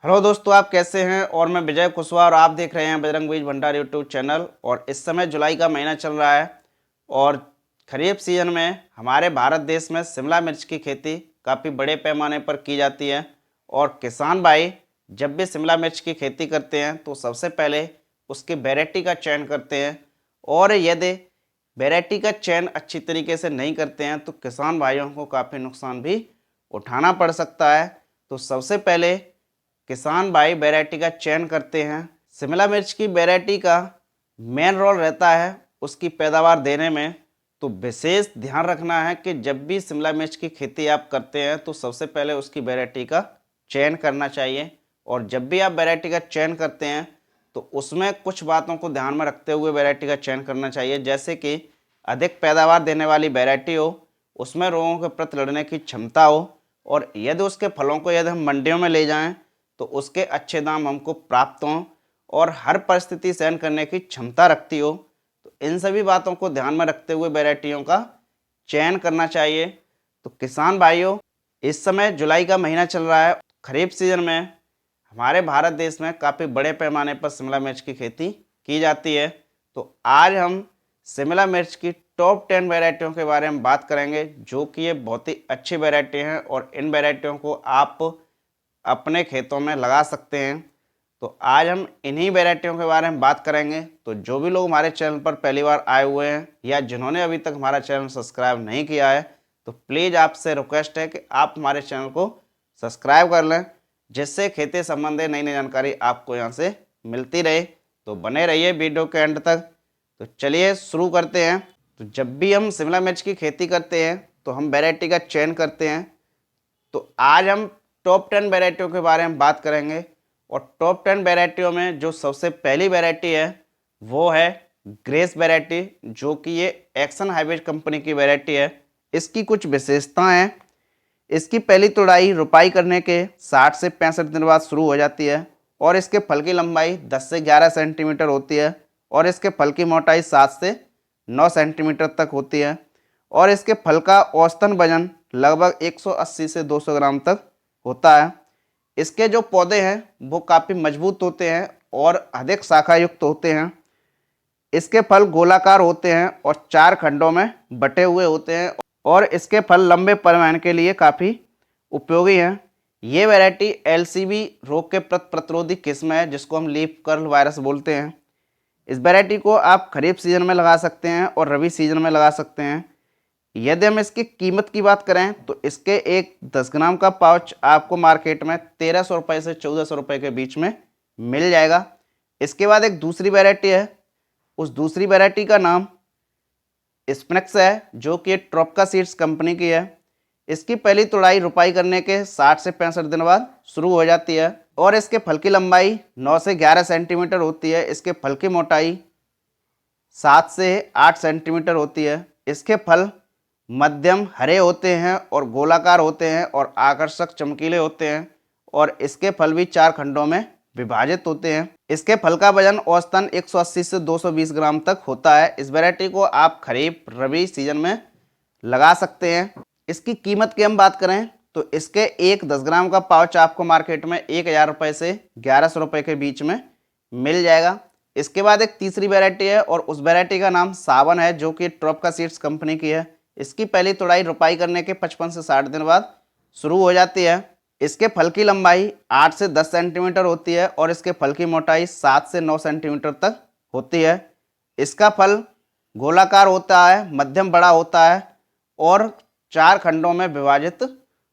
Hello दोस्तों, आप कैसे हैं। और मैं विजय कुशवाहा और आप देख रहे हैं बजरंग बीज भंडार यूट्यूब चैनल। और इस समय जुलाई का महीना चल रहा है और खरीफ सीजन में हमारे भारत देश में शिमला मिर्च की खेती काफ़ी बड़े पैमाने पर की जाती है। और किसान भाई जब भी शिमला मिर्च की खेती करते हैं तो सबसे पहले उसकी वैरायटी का चयन करते हैं। और यदि वैरायटी का चयन अच्छी तरीके से नहीं करते हैं तो किसान भाइयों को काफ़ी नुकसान भी उठाना पड़ सकता है। तो सबसे पहले किसान भाई वैरायटी का चयन करते हैं। शिमला मिर्च की वैरायटी का मेन रोल रहता है उसकी पैदावार देने में। तो विशेष ध्यान रखना है कि जब भी शिमला मिर्च की खेती आप करते हैं तो सबसे पहले उसकी वैरायटी का चयन करना चाहिए। और जब भी आप वैरायटी का चयन करते हैं तो उसमें कुछ बातों को ध्यान में रखते हुए वैरायटी का चयन करना चाहिए, जैसे कि अधिक पैदावार देने वाली वैरायटी हो, उसमें रोगों के प्रति लड़ने की क्षमता हो, और यदि उसके फलों को यदि हम मंडियों में ले जाएं तो उसके अच्छे दाम हमको प्राप्त हों और हर परिस्थिति सहन करने की क्षमता रखती हो। तो इन सभी बातों को ध्यान में रखते हुए वैरायटियों का चयन करना चाहिए। तो किसान भाइयों, इस समय जुलाई का महीना चल रहा है। खरीफ सीजन में हमारे भारत देश में काफ़ी बड़े पैमाने पर शिमला मिर्च की खेती की जाती है। तो आज हम शिमला मिर्च की टॉप 10 वैरायटियों के बारे में बात करेंगे, जो कि ये बहुत ही अच्छी वैरायटी हैं और इन वैरायटियों को आप अपने खेतों में लगा सकते हैं। तो आज हम इन्हीं वैरायटियों के बारे में बात करेंगे। तो जो भी लोग हमारे चैनल पर पहली बार आए हुए हैं या जिन्होंने अभी तक हमारा चैनल सब्सक्राइब नहीं किया है तो प्लीज़ आपसे रिक्वेस्ट है कि आप हमारे चैनल को सब्सक्राइब कर लें, जिससे खेती संबंधी नई नई जानकारी आपको यहाँ से मिलती रहे। तो बने रहिए वीडियो के एंड तक। तो चलिए शुरू करते हैं। तो जब भी हम शिमला मिर्च की खेती करते हैं तो हम वैरायटी का चयन करते हैं। तो आज हम टॉप 10 वैरायटियों के बारे में बात करेंगे। और टॉप 10 वैरायटियों में जो सबसे पहली वैरायटी है वो है ग्रेस वैरायटी, जो कि ये एक्शन हाइब्रिड कंपनी की वैरायटी है। इसकी कुछ विशेषताएं हैं। इसकी पहली तुड़ाई रुपाई करने के 60 से 65 दिन बाद शुरू हो जाती है और इसके फल की लंबाई 10 से 11 सेंटीमीटर होती है और इसके फल की मोटाई 7 से 9 सेंटीमीटर तक होती है और इसके फल का औसतन वजन लगभग 180 से 200 ग्राम तक होता है। इसके जो पौधे हैं वो काफ़ी मजबूत होते हैं और अधिक शाखा युक्त होते हैं। इसके फल गोलाकार होते हैं और 4 खंडों में बटे हुए होते हैं और इसके फल लंबे परिवहन के लिए काफ़ी उपयोगी हैं। ये वैरायटी एलसीवी रोग के प्रति प्रतिरोधी किस्म है, जिसको हम लीफ कर्ल वायरस बोलते हैं। इस वैरायटी को आप खरीफ सीजन में लगा सकते हैं और रबी सीजन में लगा सकते हैं। यदि हम इसकी कीमत की बात करें तो इसके एक 10 ग्राम का पाउच आपको मार्केट में 1300 रुपये से 1400 रुपये के बीच में मिल जाएगा। इसके बाद एक दूसरी वैरायटी है। उस दूसरी वैरायटी का नाम स्पिनेक्स है, जो कि ट्रोपिका सीड्स कंपनी की है। इसकी पहली तुड़ाई रुपाई करने के 60 से 65 दिन बाद शुरू हो जाती है और इसके फल की लंबाई 9 से 11 सेंटीमीटर होती है। इसके फल की मोटाई 7 से 8 सेंटीमीटर होती है। इसके फल मध्यम हरे होते हैं और गोलाकार होते हैं और आकर्षक चमकीले होते हैं और इसके फल भी 4 खंडों में विभाजित होते हैं। इसके फल का वजन औसतन 180 से 220 ग्राम तक होता है। इस वैरायटी को आप खरीफ रबी सीजन में लगा सकते हैं। इसकी कीमत की हम बात करें तो इसके एक 10 ग्राम का पाउच आपको मार्केट में 1000 रुपये से 1100 रुपये के बीच में मिल जाएगा। इसके बाद एक तीसरी वैरायटी है और उस वैरायटी का नाम सावन है, जो कि ट्रोपिका सीड्स कंपनी की है। इसकी पहली तुड़ाई रुपाई करने के 55 से 60 दिन बाद शुरू हो जाती है। इसके फल की लंबाई 8 से 10 सेंटीमीटर होती है और इसके फल की मोटाई 7 से 9 सेंटीमीटर तक होती है। इसका फल गोलाकार होता है, मध्यम बड़ा होता है और 4 खंडों में विभाजित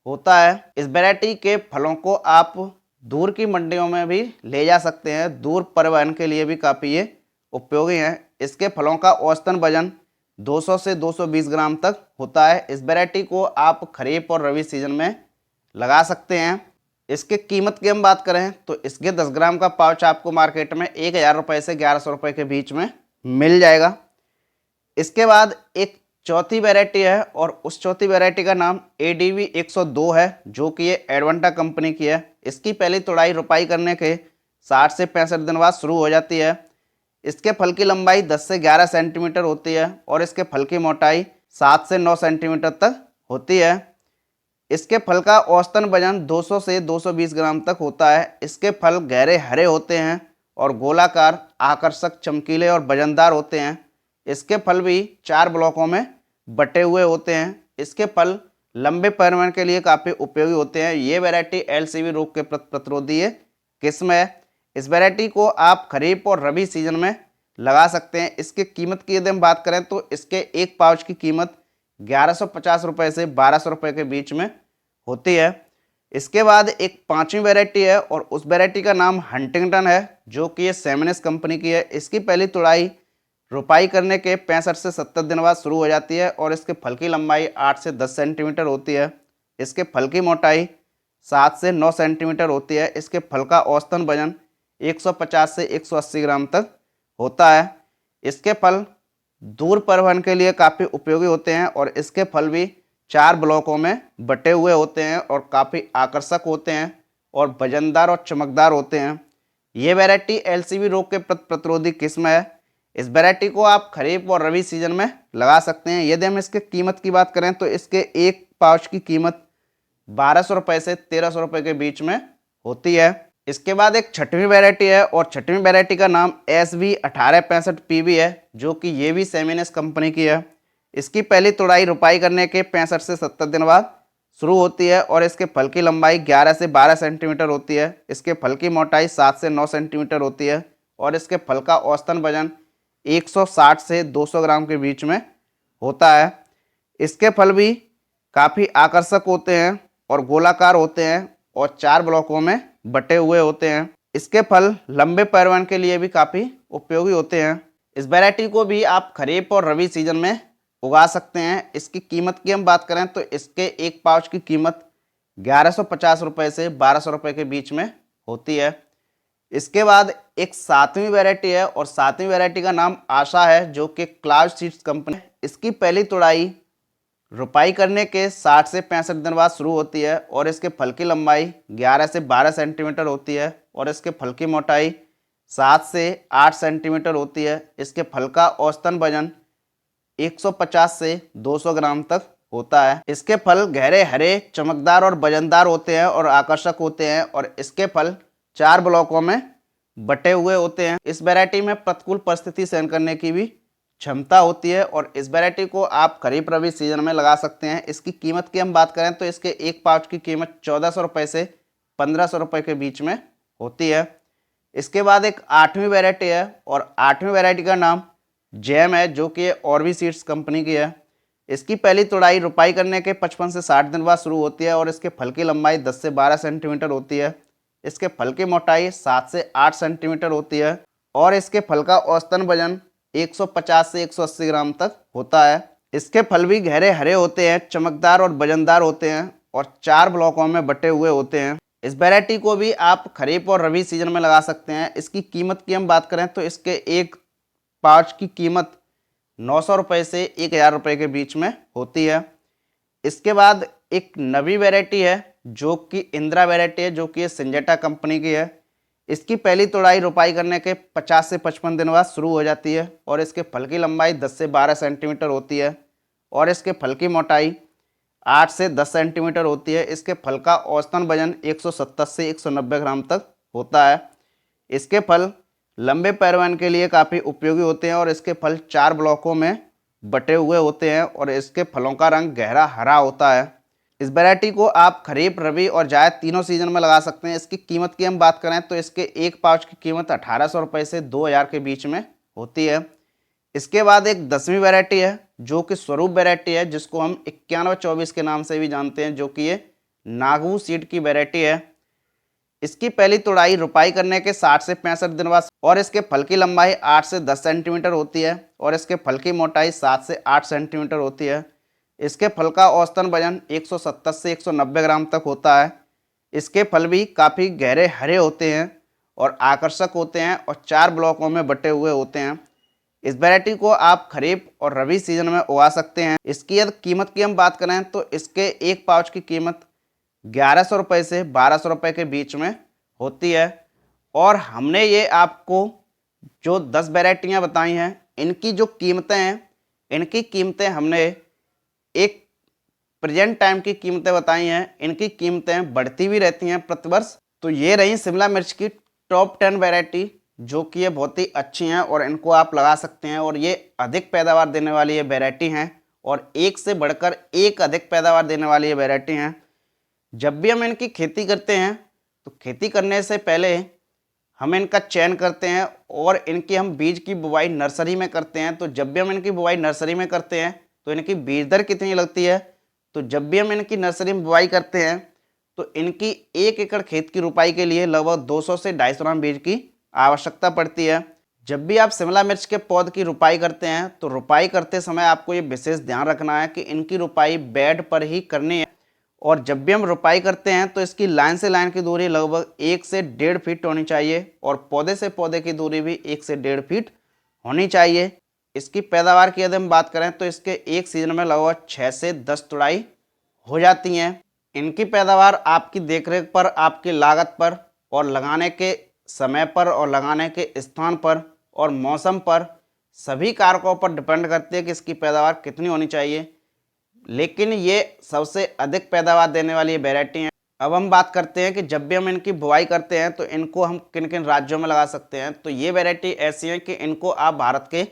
होता है। इस वैरायटी के फलों को आप दूर की मंडियों में भी ले जा सकते हैं। दूर परिवहन के लिए भी काफ़ी ये उपयोगी हैं। इसके फलों का औसतन वजन 200 से 220 ग्राम तक होता है। इस वैरायटी को आप खरीफ और रबी सीजन में लगा सकते हैं। इसके कीमत की हम बात करें तो इसके 10 ग्राम का पाउच आपको मार्केट में 1000 रुपये से 1100 रुपये के बीच में मिल जाएगा। इसके बाद एक चौथी वैरायटी है और उस चौथी वैरायटी का नाम ADV 102 है, जो कि ये एडवेंटा कंपनी की है। इसकी पहली तुड़ाई रुपाई करने के 60 से 65 दिन बाद शुरू हो जाती है। इसके फल की लंबाई 10 से 11 सेंटीमीटर होती है और इसके फल की मोटाई 7 से 9 सेंटीमीटर तक होती है। इसके फल का औसतन वजन 200 से 220 ग्राम तक होता है। इसके फल गहरे हरे होते हैं और गोलाकार, आकर्षक, चमकीले और वजनदार होते हैं। इसके फल भी 4 ब्लॉकों में बटे हुए होते हैं। इसके फल लंबे परिवहन के लिए काफ़ी उपयोगी होते हैं। ये वैरायटी एलसीवी रोग के प्रतिरोधी किस्म है। इस वैरायटी को आप खरीफ और रबी सीजन में लगा सकते हैं। इसकी कीमत की यदि हम बात करें तो इसके एक पाउच की कीमत 1150 रुपये से 1200 रुपये के बीच में होती है। इसके बाद एक पांचवी वैरायटी है और उस वैरायटी का नाम हंटिंगटन है, जो कि ये सेमिनिस कंपनी की है। इसकी पहली तुड़ाई रोपाई करने के 65 से 70 दिन बाद शुरू हो जाती है और इसके फल की लंबाई 8 से 10 सेंटीमीटर होती है। इसके फल की मोटाई 7 से 9 सेंटीमीटर होती है। इसके फल का औसतन वजन 150 से 180 ग्राम तक होता है। इसके फल दूर परिवहन के लिए काफ़ी उपयोगी होते हैं और इसके फल भी 4 ब्लॉकों में बटे हुए होते हैं और काफ़ी आकर्षक होते हैं और वजनदार और चमकदार होते हैं। ये वैरायटी एलसीवी रोग के प्रतिरोधी किस्म है। इस वैरायटी को आप खरीफ और रबी सीजन में लगा सकते हैं। यदि हम इसके कीमत की बात करें तो इसके एक पाउच की कीमत 1200 रुपये से 1300 रुपये के बीच में होती है। इसके बाद एक छठवीं वैरायटी है और छठवीं वैरायटी का नाम SV1865PB है, जो कि ये भी सेमिनिस कंपनी की है। इसकी पहली तुड़ाई रोपाई करने के 65 से 70 दिन बाद शुरू होती है और इसके फल की लंबाई 11 से 12 सेंटीमीटर होती है। इसके फल की मोटाई 7 से 9 सेंटीमीटर होती है और इसके फल का औसतन वजन 160 से 200 ग्राम के बीच में होता है। इसके फल भी काफ़ी आकर्षक होते हैं और गोलाकार होते हैं और 4 ब्लॉकों में बटे हुए होते हैं। इसके फल लंबे परिवहन के लिए भी काफ़ी उपयोगी होते हैं। इस वैरायटी को भी आप खरीफ और रबी सीजन में उगा सकते हैं। इसकी कीमत की हम बात करें तो इसके एक पाउच की कीमत 1150 रुपये से 1200 रुपये के बीच में होती है। इसके बाद एक सातवीं वैरायटी है और सातवीं वैरायटी का नाम आशा है, जो कि क्लाउड सीड्स कंपनी। इसकी पहली तुड़ाई रोपाई करने के 60 से 65 दिन बाद शुरू होती है और इसके फल की लंबाई 11 से 12 सेंटीमीटर होती है और इसके फल की मोटाई 7 से 8 सेंटीमीटर होती है। इसके फल का औसतन वजन 150 से 200 ग्राम तक होता है। इसके फल गहरे हरे, चमकदार और वजनदार होते हैं और आकर्षक होते हैं और इसके फल 4 ब्लॉकों में बटे हुए होते हैं। इस वैरायटी में प्रतिकूल परिस्थिति सहन करने की भी क्षमता होती है और इस वैरायटी को आप खरीफ रबी सीजन में लगा सकते हैं। इसकी कीमत की हम बात करें तो इसके एक पाउच की कीमत 1400 रुपये से 1500 रुपये के बीच में होती है। इसके बाद एक आठवीं वैरायटी है और आठवीं वैरायटी का नाम जैम है, जो कि ऑर्बी सीड्स कंपनी की है। इसकी पहली तुड़ाई रोपाई करने के 55 से 60 दिन बाद शुरू होती है और इसके फल की लंबाई 10 से 12 सेंटीमीटर होती है। इसके फल की मोटाई 7 से 8 सेंटीमीटर होती है और इसके फल का औसतन वजन 150 से 180 ग्राम तक होता है। इसके फल भी गहरे हरे होते हैं, चमकदार और वजनदार होते हैं और 4 ब्लॉकों में बटे हुए होते हैं। इस वैरायटी को भी आप खरीफ और रबी सीजन में लगा सकते हैं। इसकी कीमत की हम बात करें तो इसके एक पाउच की कीमत 900 रुपये से 1000 रुपये के बीच में होती है। इसके बाद एक नवी वैरायटी है जो कि इंदिरा वैरायटी है, जो कि सिंजेंटा कंपनी की है। इसकी पहली तुड़ाई रोपाई करने के 50 से 55 दिन बाद शुरू हो जाती है और इसके फल की लंबाई 10 से 12 सेंटीमीटर होती है और इसके फल की मोटाई 8 से 10 सेंटीमीटर होती है। इसके फल का औसतन वजन 170 से 190 ग्राम तक होता है। इसके फल लंबे परिवहन के लिए काफ़ी उपयोगी होते हैं और इसके फल 4 ब्लॉकों में बटे हुए होते हैं और इसके फलों का रंग गहरा हरा होता है। इस वैरायटी को आप खरीफ, रबी और जायद तीनों सीजन में लगा सकते हैं। इसकी कीमत की हम बात करें तो इसके एक पाउच की कीमत 1800 रुपये से 2000 के बीच में होती है। इसके बाद एक 10वीं वैरायटी है जो कि स्वरूप वैरायटी है, जिसको हम 9124 के नाम से भी जानते हैं, जो कि ये नागू सीड की वैरायटी है। इसकी पहली तुड़ाई रोपाई करने के 60 से 65 दिन बाद और इसके फल की लंबाई 8 से 10 सेंटीमीटर होती है और इसके फल की मोटाई 7 से 8 सेंटीमीटर होती है। इसके फल का औसतन वजन 170 से 190 ग्राम तक होता है। इसके फल भी काफ़ी गहरे हरे होते हैं और आकर्षक होते हैं और 4 ब्लॉकों में बटे हुए होते हैं। इस वैरायटी को आप खरीफ और रबी सीजन में उगा सकते हैं। इसकी यदि कीमत की हम बात करें तो इसके एक पाउच की कीमत 1100 रुपये से 1200 रुपये के बीच में होती है। और हमने ये आपको जो 10 वैरायटियाँ बताई हैं, इनकी जो कीमतें हैं, इनकी कीमतें हमने एक प्रेजेंट टाइम की कीमतें बताई हैं, इनकी कीमतें बढ़ती भी रहती हैं प्रतिवर्ष। तो ये रही शिमला मिर्च की टॉप 10 वैरायटी, जो कि ये बहुत ही अच्छी हैं और इनको आप लगा सकते हैं और ये अधिक पैदावार देने वाली ये वैरायटी हैं और एक से बढ़कर एक अधिक पैदावार देने वाली ये वैरायटी हैं। जब भी हम इनकी खेती करते हैं तो खेती करने से पहले हम इनका चयन करते हैं और इनकी हम बीज की बुवाई नर्सरी में करते हैं। तो जब भी हम इनकी बुवाई नर्सरी में करते हैं तो इनकी बीज दर कितनी लगती है, तो जब भी हम इनकी नर्सरी में बुवाई करते हैं तो इनकी 1 एकड़ खेत की रुपाई के लिए लगभग 200 से 250 ग्राम बीज की आवश्यकता पड़ती है। जब भी आप शिमला मिर्च के पौध की रुपाई करते हैं तो रुपाई करते समय आपको ये विशेष ध्यान रखना है कि इनकी रुपाई बेड पर ही करनी है और जब भी हम रुपाई करते हैं तो इसकी लाइन से लाइन की दूरी लगभग 1 से 1.5 फीट होनी चाहिए और पौधे से पौधे की दूरी भी 1 से 1.5 फीट होनी चाहिए। इसकी पैदावार की यदि हम बात करें तो इसके एक सीजन में लगभग 6 से 10 तुड़ाई हो जाती हैं। इनकी पैदावार आपकी देखरेख पर, आपकी लागत पर और लगाने के समय पर और लगाने के स्थान पर और मौसम पर, सभी कारकों पर डिपेंड करती है कि इसकी पैदावार कितनी होनी चाहिए। लेकिन ये सबसे अधिक पैदावार देने वाली वैरायटी है। अब हम बात करते हैं कि जब भी हम इनकी बुवाई करते हैं तो इनको हम किन किन राज्यों में लगा सकते हैं। तो ये वैरायटी ऐसी है कि इनको आप भारत के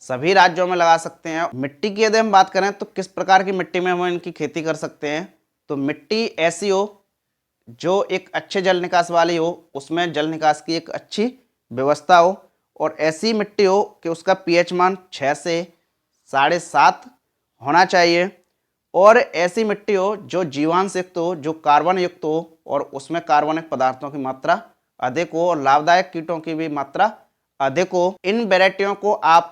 सभी राज्यों में लगा सकते हैं। मिट्टी की यदि हम बात करें तो किस प्रकार की मिट्टी में हम इनकी खेती कर सकते हैं, तो मिट्टी ऐसी हो जो एक अच्छे जल निकास वाली हो, उसमें जल निकास की एक अच्छी व्यवस्था हो और ऐसी मिट्टी हो कि उसका पीएच मान 6 से 7.5 होना चाहिए और ऐसी मिट्टी हो जो जीवांश युक्त हो, जो कार्बन युक्त हो और उसमें कार्बनिक पदार्थों की मात्रा अधिक हो और लाभदायक कीटों की भी मात्रा अधिक हो। इन वैरायटियों को आप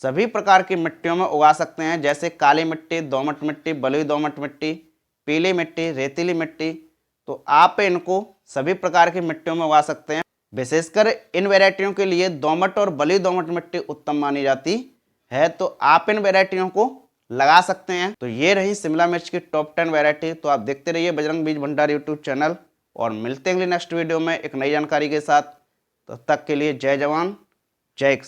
सभी प्रकार की मिट्टियों में उगा सकते हैं, जैसे काली मिट्टी, दोमट मिट्टी, बलुई दोमट मिट्टी, पीली मिट्टी, रेतीली मिट्टी। तो आप इनको सभी प्रकार की मिट्टियों में उगा सकते हैं। विशेषकर इन वैरायटियों के लिए दोमट और बलुई दोमट मिट्टी उत्तम मानी जाती है, तो आप इन वैरायटियों को लगा सकते हैं। तो ये रही शिमला मिर्च की टॉप 10 वैरायटी। तो आप देखते रहिए बजरंग बीज भंडार यूट्यूब चैनल और मिलते हैं अगली नेक्स्ट वीडियो में एक नई जानकारी के साथ। तब तक के लिए जय जवान जय किसान।